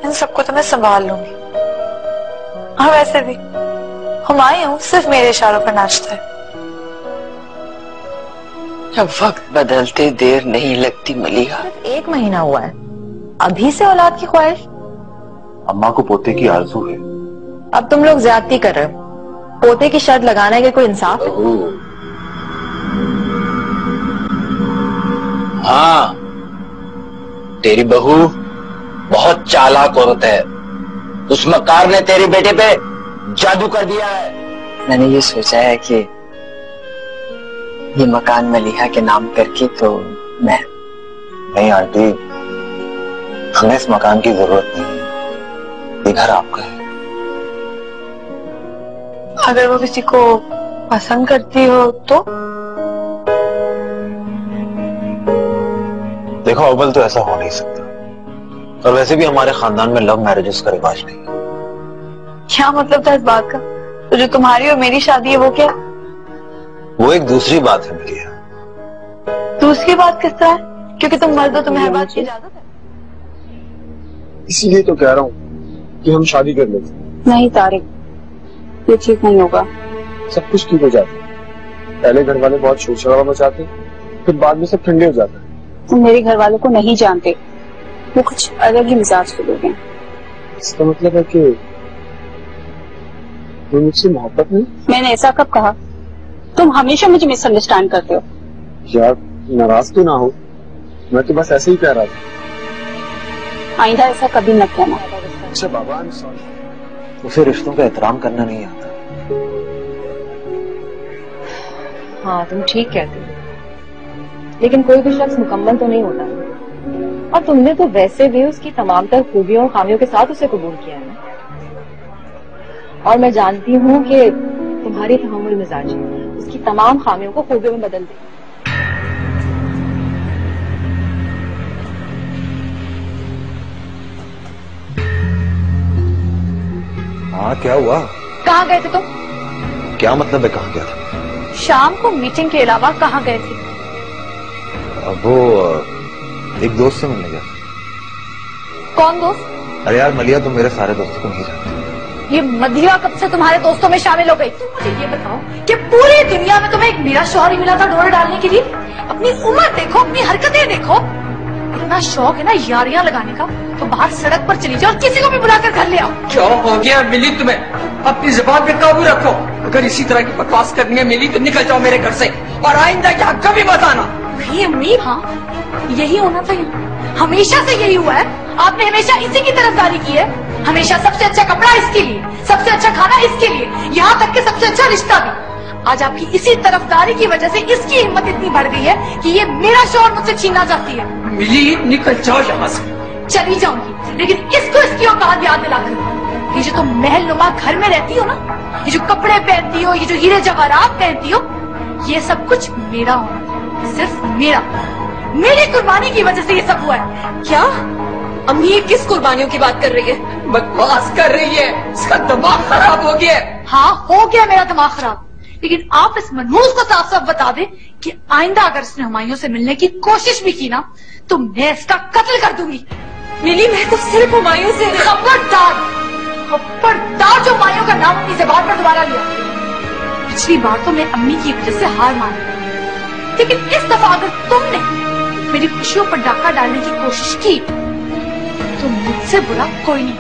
इन सबको तो मैं संभाल लूंगी। और वैसे भी हुमायूं सिर्फ मेरे इशारों पर नाचता है। अब वक्त बदलते देर नहीं लगती मलिहा। सिर्फ 1 महीना हुआ है, अभी से औलाद की ख्वाहिश। अम्मा को पोते की आरज़ू है। अब तुम लोग ज्यादती कर रहे हो। पोते की शर्त लगाने के कोई इंसाफ है? हाँ, तेरी बहू बहुत चालाक औरत है। उस मक्कार ने तेरे बेटे पे जादू कर दिया है। मैंने ये सोचा है कि ये मकान मलिहा के नाम करके तो मैं। नहीं आंटी, हमें इस मकान की जरूरत नहीं है, ये घर आपका है। अगर वो किसी को पसंद करती हो तो? देखो अव्वल तो ऐसा हो नहीं सकता, और वैसे भी हमारे खानदान में लव मैरिजेस का रिवाज नहीं है। क्या मतलब था इस बात का? तो जो तुम्हारी और मेरी शादी है वो क्या? वो एक दूसरी बात है मलिहा। दूसरी बात किस तरह है? क्योंकि तुम मर्द हो, तुम्हें हर बात की इजाजत है। इसीलिए तो कह रहा हूँ कि हम शादी कर लेते। नहीं तारिक, ये ठीक नहीं होगा। सब कुछ ठीक हो जाता है। पहले घर वाले बहुत शोर शराबा मचाते, फिर बाद में सब ठंडे हो जाता है। तुम मेरे घर वालों को नहीं जानते, वो कुछ अलग ही मिजाज के लोग हैं। इसका मतलब है कि तुम मुझसे मोहब्बत नहीं? मैंने ऐसा कब कहा? तुम हमेशा मुझे मिसअंडरस्टैंड करते हो। यार नाराज तो ना हो, मैं तो बस ऐसे ही कह रहा था। आइंदा ऐसा कभी न कहना। अच्छा बाबा, उसे रिश्तों का एहतराम करना नहीं आता। हाँ तुम ठीक कहते हो, लेकिन कोई भी शख्स मुकम्मल तो नहीं होता, और तुमने तो वैसे भी उसकी तमाम तर खूबियों और खामियों के साथ उसे कबूल किया है ना। और मैं जानती हूँ कि तुम्हारी तहम्मुल मिजाजी उसकी तमाम खामियों को खूबियों में बदल देगी। हाँ क्या हुआ? कहाँ गए थे तुम? क्या मतलब है कहाँ गया था? शाम को मीटिंग के अलावा कहाँ गए थे? वो एक दोस्त से मिलने गया। कौन दोस्त? अरे यार मलिहा, तुम मेरे सारे दोस्तों को नहीं जानती। ये मदिया कब से तुम्हारे दोस्तों में शामिल हो गई? तुम मुझे ये बताओ कि पूरी दुनिया में तुम्हें एक मेरा शौहर ही मिला था डोर डालने के लिए? अपनी उम्र देखो, अपनी हरकतें देखो। इतना शौक है ना यारियां लगाने का, तो बाहर सड़क पर चली जाओ और किसी को भी बुलाकर घर ले आओ। क्या हो गया मिली तुम्हें? अपनी जुबान पे काबू रखो। अगर इसी तरह की बकवास करनी है मिली तो निकल जाओ मेरे घर से, और आइंदा यहाँ कभी मत आना। अम्मी, हाँ यही होना था। हमेशा से यही हुआ है। आपने हमेशा इसी की तरफदारी की है। हमेशा सबसे अच्छा कपड़ा इसके लिए, सबसे अच्छा खाना इसके लिए, यहाँ तक कि सबसे अच्छा रिश्ता भी। आज आपकी इसी तरफदारी की वजह से इसकी हिम्मत इतनी बढ़ गई है कि ये मेरा शौहर मुझसे छीनना चाहती है। मिली निकल जाओ यहाँ से। चली जाऊंगी, लेकिन इसको इसकी औकात याद दिलाकर। ये जो तुम महल नुमा घर में रहती हो ना, ये जो कपड़े पहनती हो, ये जो हीरे जवाहरात पहनती हो, ये सब कुछ मेरा होना, सिर्फ मेरा। मेरी कुर्बानी की वजह से ये सब हुआ है। क्या अम्मी ये किस कुर्बानियों की बात कर रही है? बकवास कर रही है, इसका दिमाग खराब हो गया। हाँ हो गया मेरा दिमाग खराब, लेकिन आप इस मनहूस को साफ साफ बता दें कि आइंदा अगर इसने हुमायूं से मिलने की कोशिश भी की ना, तो मैं इसका कत्ल कर दूंगी। मिली, मैं तो सिर्फ हुमायूं से। खबरदार, खबरदार जो हुमायूं का नाम अपनी ज़बान पर दोबारा लिया। पिछली बार तो मैं अम्मी की वजह से हार मान गई, लेकिन इस दफा अगर तुमने मेरी खुशियों पर डाका डालने की कोशिश की तो मुझसे बुरा कोई नहीं।